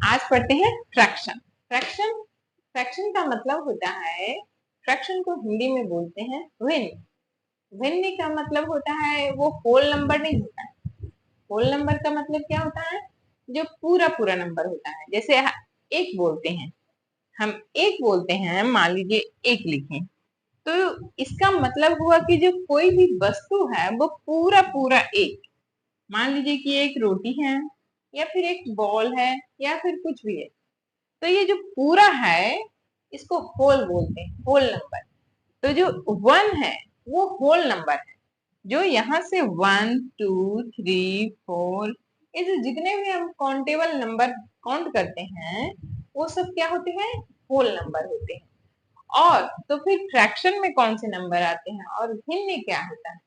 आज पढ़ते हैं फ्रैक्शन। फ्रैक्शन फ्रैक्शन का मतलब होता है, फ्रैक्शन को हिंदी में बोलते हैं भिन्न। भिन्न का मतलब होता है वो होल नंबर नहीं होता है। होल नंबर का मतलब क्या होता है, जो पूरा पूरा नंबर होता है। जैसे एक बोलते हैं, हम एक बोलते हैं, मान लीजिए एक लिखें, तो इसका मतलब हुआ कि जो कोई भी वस्तु है वो पूरा पूरा एक, मान लीजिए कि एक रोटी है या फिर एक बॉल है या फिर कुछ भी है, तो ये जो पूरा है इसको होल बोलते हैं, होल नंबर। तो जो वन है वो होल नंबर है। जो यहाँ से 1 2 3 4 ये जो जितने भी हम काउंटेबल नंबर काउंट करते हैं वो सब क्या होते हैं, होल नंबर होते हैं। और तो फिर फ्रैक्शन में कौन से नंबर आते हैं और भिन्न क्या होता है।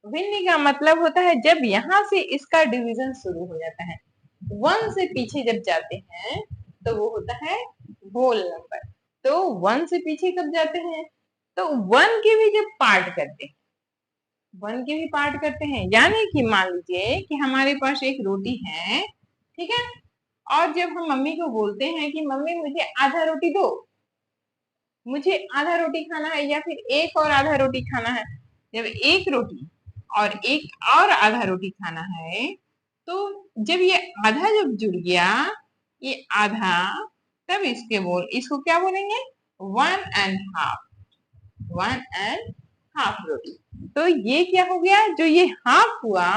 भिन्न का मतलब होता है जब यहाँ से इसका डिवीजन शुरू हो जाता है, वन से पीछे जब जाते हैं तो वो होता है होल नंबर। तो वन से पीछे कब जाते हैं, तो वन के भी जब पार्ट करते हैं, वन के भी पार्ट करते हैं। यानी कि मान लीजिए कि हमारे पास एक रोटी है, ठीक है, और जब हम मम्मी को बोलते हैं कि मम्मी मुझे आधा रोटी दो, मुझे आधा रोटी खाना है या फिर एक और आधा रोटी खाना है, जब एक रोटी और एक और आधा रोटी खाना है, तो जब ये आधा जब जुड़ गया, ये आधा, तब इसको क्या बोलेंगे, 1.5, 1.5 रोटी। तो ये क्या हो गया, जो ये हाफ हुआ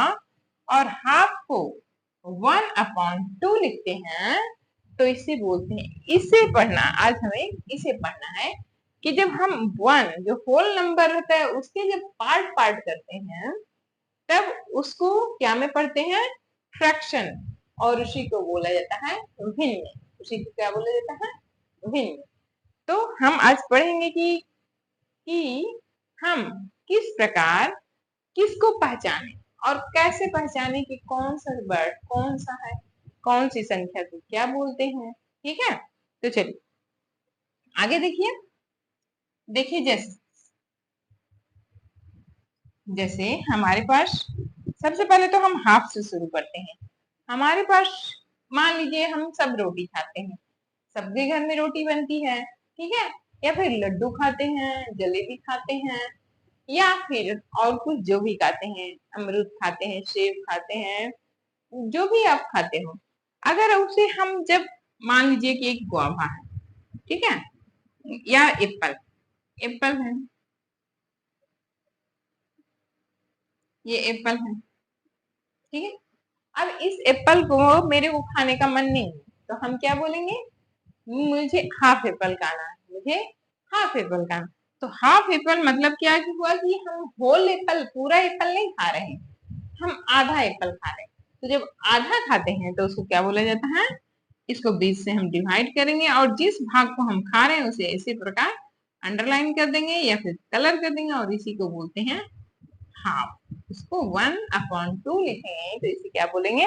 और हाफ को 1/2 लिखते हैं, तो इसे बोलते हैं, इसे पढ़ना, आज हमें इसे पढ़ना है कि जब हम वन जो होल नंबर होता है उसके जब पार्ट पार्ट करते हैं तब उसको क्या में पढ़ते हैं, फ्रैक्शन। और उसी को बोला जाता है भिन्न। उसी को क्या बोला जाता है, भिन्न। तो हम आज पढ़ेंगे कि हम किस प्रकार किसको पहचाने और कैसे पहचाने कि कौन सा वर्ड कौन सा है, कौन सी संख्या को क्या बोलते हैं। ठीक है, तो चलिए आगे देखिए। देखिए जैसे जैसे हमारे पास, सबसे पहले तो हम हाफ से शुरू करते हैं। हमारे पास मान लीजिए हम सब रोटी खाते हैं, सबके घर में रोटी बनती है, ठीक है, या फिर लड्डू खाते हैं, जलेबी खाते हैं, या फिर और कुछ जो भी खाते हैं, अमरूद खाते हैं, सेब खाते हैं, जो भी आप खाते हो। अगर उसे हम जब मान लीजिए कि एक गुआवा है, ठीक है, या एप्पल, एप्पल है, ये एप्पल है, ठीक है। अब इस एप्पल को मेरे को खाने का मन नहीं है, तो हम क्या बोलेंगे, मुझे हाफ एप्पल खाना है, मुझे हाफ एप्पल खाना। तो हाफ एप्पल मतलब क्या हुआ कि हम होल एप्पल, पूरा एप्पल नहीं खा रहे हैं, हम आधा एप्पल खा रहे हैं। तो जब आधा खाते हैं तो उसको क्या बोला जाता है, इसको बीच से हम डिवाइड करेंगे और जिस भाग को हम खा रहे हैं उसे इसी प्रकार अंडरलाइन कर देंगे या फिर कलर कर देंगे और इसी को बोलते हैं हाफ। इसको 1/2 लिखेंगे तो इसे क्या बोलेंगे,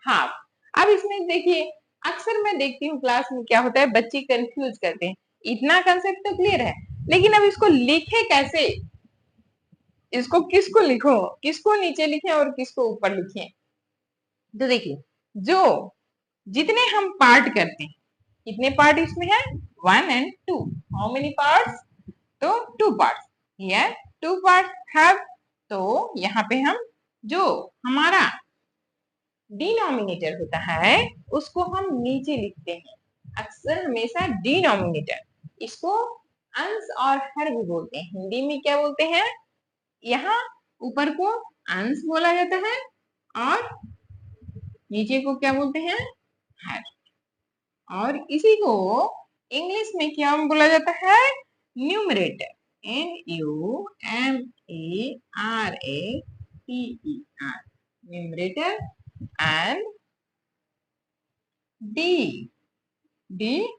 हाफ। अब इसमें देखिए, अक्सर मैं देखती हूँ क्लास में क्या होता है, बच्चे कंफ्यूज करते हैं। इतना कंसेप्ट तो क्लियर है, लेकिन अब इसको लिखे कैसे, इसको किसको लिखो, किसको नीचे लिखे और किसको ऊपर लिखे। तो देखिए, जो जितने हम पार्ट करते हैं, कितने पार्ट इसमें है, 1 and 2, हाउ मेनी पार्ट्स, तो 2 पार्ट्स, हियर 2 पार्ट्स हैव। तो यहाँ पे हम जो हमारा डिनोमिनेटर होता है उसको हम नीचे लिखते हैं, अक्सर हमेशा डिनोमिनेटर। इसको अंश और हर भी बोलते हैं, हिंदी में क्या बोलते हैं, यहाँ ऊपर को अंश बोला जाता है और नीचे को क्या बोलते हैं, हर। और इसी को इंग्लिश में क्या बोला जाता है, numerator, NUMERATER, numerator and D denominator,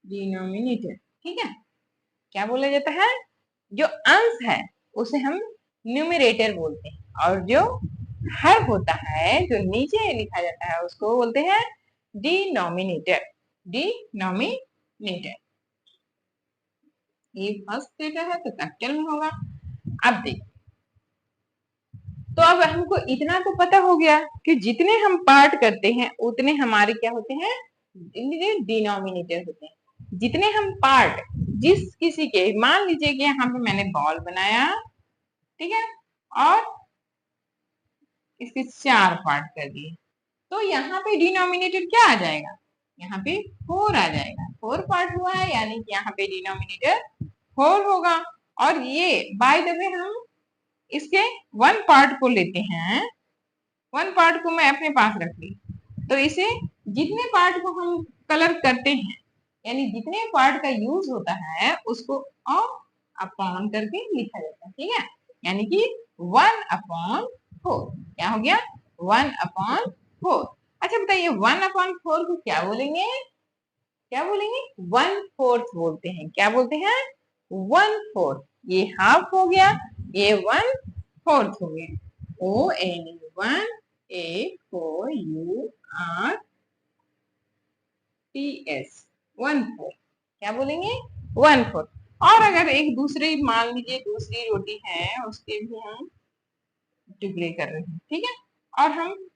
denominator, ठीक है। क्या बोला जाता है, जो अंश है उसे हम न्यूमरेटर बोलते हैं और जो हर होता है जो नीचे लिखा जाता है उसको बोलते हैं डिनोमिनेटर, डिनोमिनेटर। ये फर्स्ट लेटर है तो कैपिटल में होगा। अब देखिए, तो अब हमको इतना तो पता हो गया कि जितने हम पार्ट करते हैं उतने हमारे क्या होते हैं, डिनोमिनेटर होते हैं। जितने हम पार्ट जिस किसी के, मान लीजिए कि यहाँ पे मैंने बॉल बनाया, ठीक है, और इसके 4 पार्ट कर दिए, तो यहाँ पे डिनोमिनेटर क्या आ जाएगा, यहाँ पे 4 आ जाएगा। 4 पार्ट हुआ है, यानी कि यहाँ पे डिनोमिनेटर 4 होगा। और ये बाय द वे हम इसके 1 पार्ट को लेते हैं, 1 पार्ट को मैं अपने पास रख ली, तो इसे जितने पार्ट को हम कलर करते हैं, यानी जितने पार्ट का यूज होता है उसको अपॉन करके लिखा जाता है, ठीक है, यानी कि 1/4। क्या हो गया, 1/4। अच्छा बताइए 1/4 को क्या बोलेंगे, क्या बोलेंगे, 1/4 बोलते हैं। क्या बोलते हैं, 1/4। ये हाफ हो गया, ये 1/4 हो गया। ONE1A4URTS 1/4। क्या बोलेंगे, 1/4। और अगर एक दूसरी, मान लीजिए दूसरी रोटी है, उसके भी हम टुकड़े कर रहे हैं, ठीक है, और हम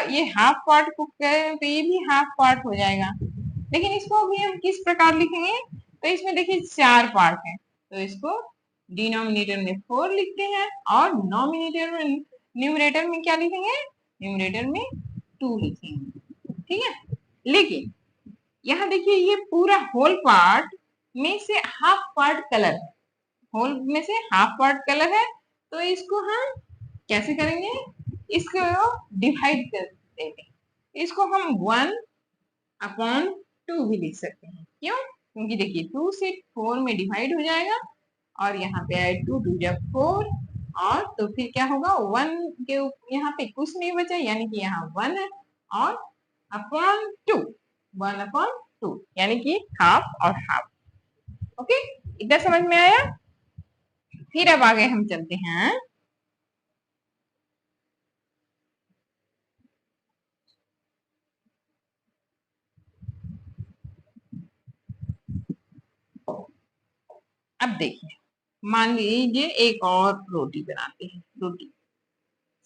ये हाफ पार्ट को करें तो ये भी हाफ पार्ट हो जाएगा, लेकिन इसको भी हम किस प्रकार लिखेंगे, तो इसमें देखिए 4 पार्ट है, तो इसको डिनोमिनेटर में 4 लिखते हैं और नॉमिनेटर में, न्यूमरेटर में क्या लिखेंगे, न्यूमरेटर में 2 लिखेंगे, ठीक है। लेकिन यहाँ देखिए ये पूरा होल पार्ट में से हाफ पार्ट कलर है, होल में से हाफ पार्ट कलर है, तो इसको हम कैसे करेंगे, इसको डिवाइड कर देंगे, इसको हम 1/2 भी लिख सकते हैं। क्यों, क्योंकि देखिए 2 से 4 में डिवाइड हो जाएगा, और यहाँ पे आए 2 2 जब 4, और तो फिर क्या होगा, 1 के यहाँ पे कुछ नहीं बचा, यानी कि यहाँ 1 है, और अपॉन 2, 1/2, यानी कि हाफ और हाफ। ओके, इतना समझ में आया। फिर अब आगे हम चलते हैं, अब देखिए, मान लीजिए एक और रोटी बनाते हैं, रोटी,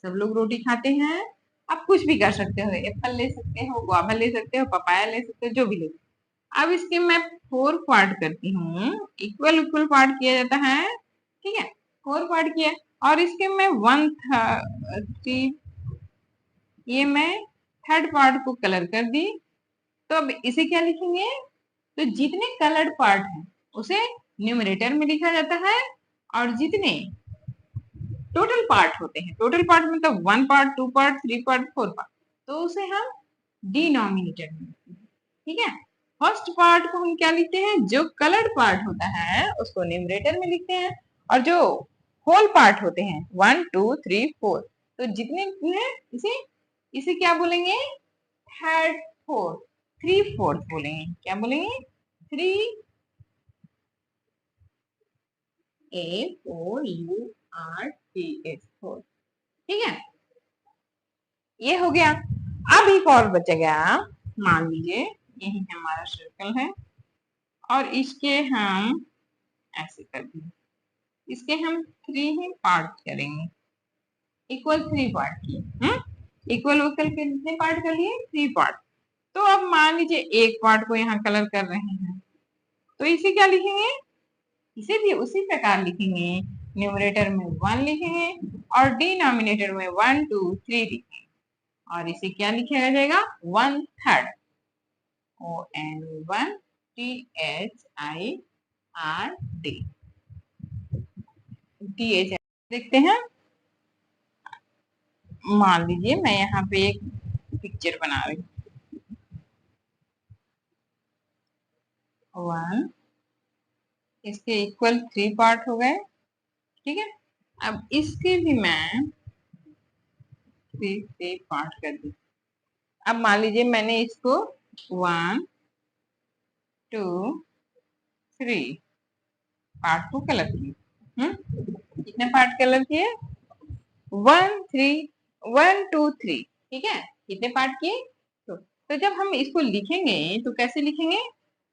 सब लोग रोटी खाते हैं, आप कुछ भी कर सकते हो, एप्पल ले सकते हो, गुआवा ले सकते हो, पपाया ले सकते हो, जो भी ले सकते हो। अब इसके मैं 4 पार्ट करती हूँ, इक्वल इक्वल पार्ट किया जाता है, ठीक है, 4 पार्ट किया, और इसके मैं 1/3, ये मैं 3rd पार्ट को कलर कर दी, तो अब इसे क्या लिखेंगे, तो जितने कलर्ड पार्ट हैं उसे न्यूमरेटर में लिखा जाता है, और जितने टोटल पार्ट होते हैं, टोटल पार्ट मतलब 1 पार्ट, 2 पार्ट, 3 पार्ट, 4 पार्ट, तो उसे हम डिनोमिनेटर में लिखते हैं, ठीक है। फर्स्ट पार्ट को हम क्या लिखते हैं, जो कलर्ड पार्ट होता है उसको न्यूमरेटर में लिखते हैं, और जो होल पार्ट होते हैं 1 2 3 4, तो जितने हैं इसे इसे क्या बोलेंगे, थर्ड फोर्थ, 3/4 बोलेंगे। क्या बोलेंगे, 3AFOURTS 4, ठीक है, ये हो गया। अब एक और बचेगा, मान लीजिए यही हमारा सर्कल है, और इसके हम ऐसे कर देंगे, इसके हम 3 ही पार्ट करेंगे, इक्वल 3 पार्ट किए, इक्वल वक्ल के कितने पार्ट कर लिए, 3 पार्ट। तो अब मान लीजिए एक पार्ट को यहाँ कलर कर रहे हैं, तो इसे क्या लिखेंगे, इसे भी उसी प्रकार लिखेंगे, न्यूमरेटर में 1 लिखेंगे और डिनोमिनेटर में 1 2 3 लिखेंगे, और इसे क्या लिखा जाएगा, 1/3, ONE1THIRD, देखते हैं। मान लीजिए मैं यहाँ पे एक पिक्चर बना रही हूँ, 1, इसके इक्वल 3 पार्ट हो गए, ठीक है। अब इसके भी मैं 3 से पार्ट कर दी। अब मान लीजिए मैंने इसको 1 2 3 पार्ट को कलर किए, कितने पार्ट कलर किए, 1 2 3, ठीक है, कितने पार्ट किए, तो जब हम इसको लिखेंगे तो कैसे लिखेंगे,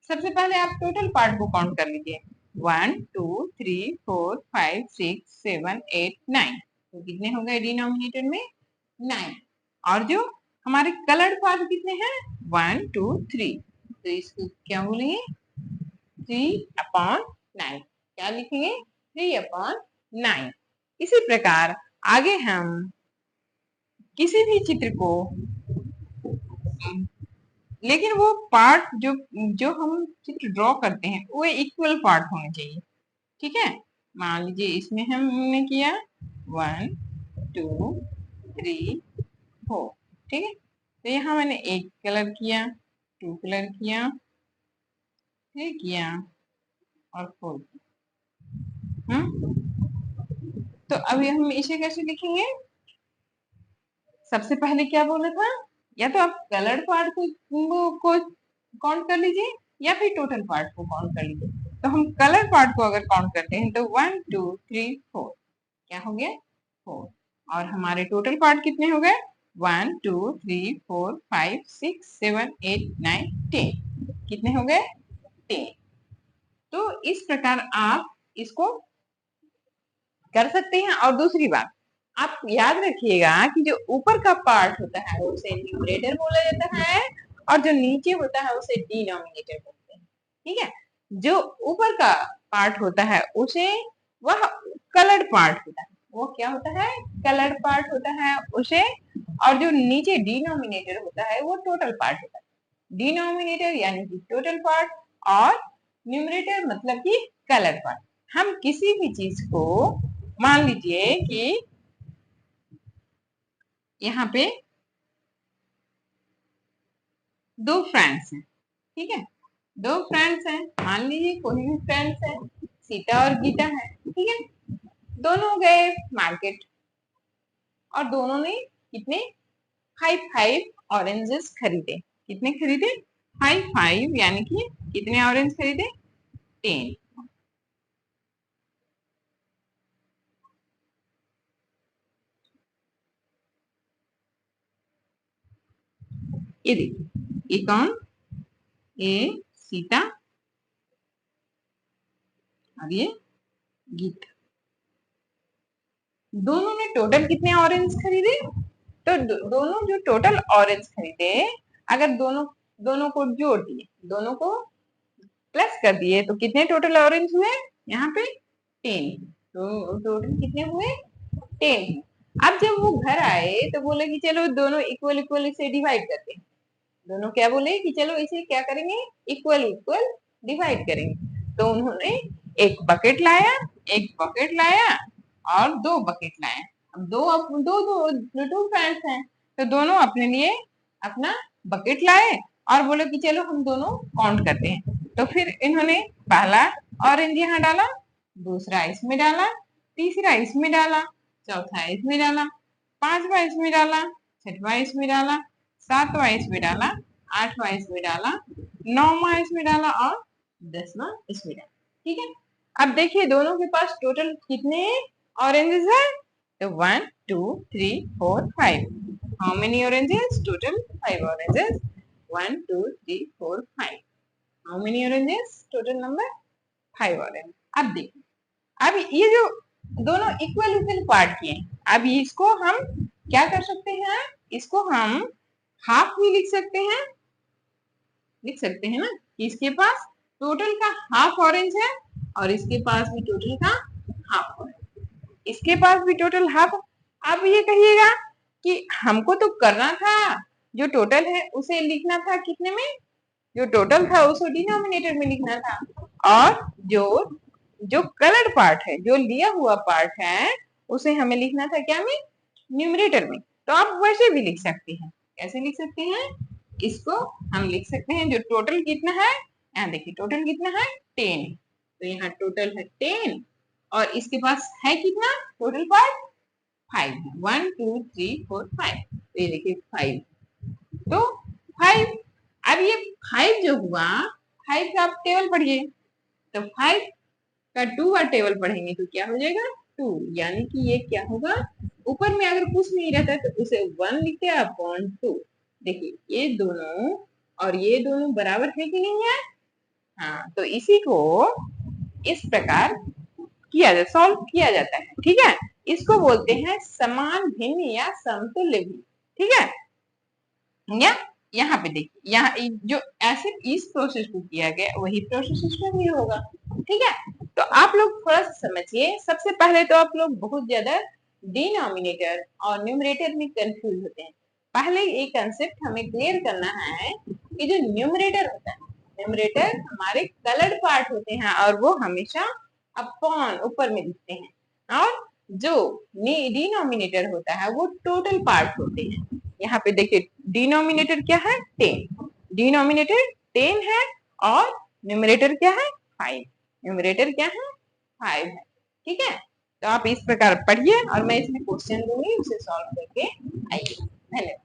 सबसे पहले आप टोटल पार्ट को काउंट कर लीजिए, 1 2 3 4 5 6 7 8 9, तो कितने हो गए डिनोमिनेटर में 9। और जो हमारे कलर्ड पार्ट कितने हैं 1 2 3, तो इसको क्या बोलेंगे 3/9, क्या लिखेंगे 3/9। इसी प्रकार आगे हम किसी भी चित्र को, लेकिन वो पार्ट जो जो हम चित्र ड्रॉ करते हैं वो इक्वल पार्ट होने चाहिए, ठीक है। मान लीजिए इसमें हमने किया 1 2 3 4, ठीक है। तो यहाँ मैंने एक कलर किया, 2 कलर किया, 3 किया और 4 किया। तो अभी हम इसे कैसे लिखेंगे, सबसे पहले क्या बोला था, या तो आप कलर्ड पार्ट को काउंट कर लीजिए या फिर टोटल पार्ट को काउंट कर लीजिए। तो हम कलर पार्ट को अगर काउंट करते हैं तो 1 2 3 4, क्या हो गया 4। और हमारे टोटल पार्ट कितने हो गए 1 2 3 4 5 6 7 8 9 10, कितने हो गए 10। तो इस प्रकार आप इसको कर सकते हैं। और दूसरी बात आप याद रखिएगा कि जो ऊपर का पार्ट होता है उसे न्यूमरेटर बोला जाता है और जो नीचे होता है उसे डिनोमिनेटर बोलते हैं, ठीक है। जो ऊपर का पार्ट होता है उसे वह कलर्ड पार्ट होता है, वो क्या होता है कलर्ड पार्ट होता है उसे। और जो नीचे डिनोमिनेटर होता है वो टोटल पार्ट होता है। डिनोमिनेटर यानी कि टोटल पार्ट और न्यूमरेटर मतलब कि कलर पार्ट। हम किसी भी चीज को, मान लीजिए कि यहाँ पे 2 फ्रेंड्स हैं, ठीक है। 2 फ्रेंड्स हैं, मान लीजिए कोई भी फ्रेंड्स है, सीता और गीता है, ठीक है। दोनों गए मार्केट और दोनों ने कितने 5 ऑरेंजेस खरीदे। कितने खरीदे 5 यानी कि कितने ऑरेंज खरीदे 10। ये देखिए ये कौन, ये सीता और ये गीता, दोनों ने टोटल कितने ऑरेंज खरीदे। तो दोनों जो टोटल ऑरेंज खरीदे, अगर दोनों दोनों को जोड़ दिए, दोनों को प्लस कर दिए तो कितने टोटल ऑरेंज हुए यहाँ पे 10। तो टोटल कितने हुए 10। अब जब वो घर आए तो बोले कि चलो दोनों इक्वल इक्वल इसे डिवाइड करते हैं। दोनों क्या बोले कि चलो इसे क्या करेंगे इक्वल इक्वल डिवाइड करेंगे। तो उन्होंने एक बकेट लाया, एक बकेट लाया और 2 बकेट लाए। अब दो फ्रेंड्स हैं तो दोनों अपने लिए अपना बकेट लाए और बोले कि चलो हम दोनों काउंट करते हैं। तो फिर इन्होंने पहला ऑरेंज यहाँ डाला, दूसरा इसमें डाला, तीसरा इसमें डाला, चौथा इसमें डाला, पांचवा इसमें डाला, छठवा इसमें डाला, सातवां इसमें डाला, आठवां इसमें डाला, नौवां इसमें डाला और 10वां इसमें डाला, ठीक है। अब देखिए दोनों के पास टोटल कितने ऑरेंजेस है। तो 1 2 3 4 5, how many oranges total 5 oranges, 1 2 3 4 5, how many oranges total number 5 orange. अब देखिए अब ये जो दोनों इक्वल इक्वल पार्ट किए, अब इसको हम क्या कर सकते हैं, इसको हम हाफ भी लिख सकते हैं, लिख सकते हैं ना कि इसके पास टोटल का हाफ ऑरेंज है और इसके पास भी टोटल का हाफ ऑरेंज, इसके पास भी टोटल हाफ। अब ये कहिएगा कि हमको तो करना था जो टोटल है उसे लिखना था कितने में, जो टोटल था उसको डिनोमिनेटर में लिखना था और जो जो कलर्ड पार्ट है, जो लिया हुआ पार्ट है उसे हमें लिखना था क्या में न्यूमरेटर में। तो आप वैसे भी लिख सकते हैं, कैसे लिख सकते हैं, इसको हम लिख सकते हैं जो टोटल कितना है, यहाँ देखिए टोटल कितना है 10, तो यहाँ टोटल है 10 और इसके पास है कितना टोटल पार्ट 5, 1 2 3 4 5, तो ये देखिए 5, तो 5। अब ये 5 जो हुआ 5 का आप टेबल पढ़िए, तो 5 का 2 बार टेबल पढ़ेंगे तो क्या हो जाएगा 2, यानी कि ये क्या होगा, ऊपर में अगर कुछ नहीं रहता तो उसे 1 लिखते हैं अपॉन 2। देखिए ये दोनों और ये दोनों बराबर है कि नहीं है, हाँ। तो इसी को इस प्रकार सॉल्व किया जाता है। ठीक है, इसको बोलते हैं समान भिन्न या समतुल्य भी। ठीक है, या यहाँ पे देखिए, यहाँ जो ऐसे इस प्रोसेस को किया गया वही प्रोसेस इसमें भी होगा। ठीक है, तो आप लोग थोड़ा सा समझिए। सबसे पहले तो आप लोग बहुत ज्यादा डिनोमिनेटर और न्यूमरेटर में कंफ्यूज होते हैं। पहले एक कंसेप्ट हमें क्लियर करना है कि जो न्यूमरेटर होता है, न्यूमरेटर हमारे कलर्ड पार्ट होते हैं और वो हमेशा अपॉन ऊपर में दिखते हैं, और जो डिनोमिनेटर होता है वो टोटल पार्ट होते हैं। यहाँ पे देखिए डिनोमिनेटर क्या है, 10, डिनोमिनेटर 10 है और न्यूमरेटर क्या है 5, न्यूमरेटर क्या है 5 है। ठीक है, तो आप इस प्रकार पढ़िए और मैं इसमें क्वेश्चन दूंगी, उसे सॉल्व करके आइए। धन्यवाद।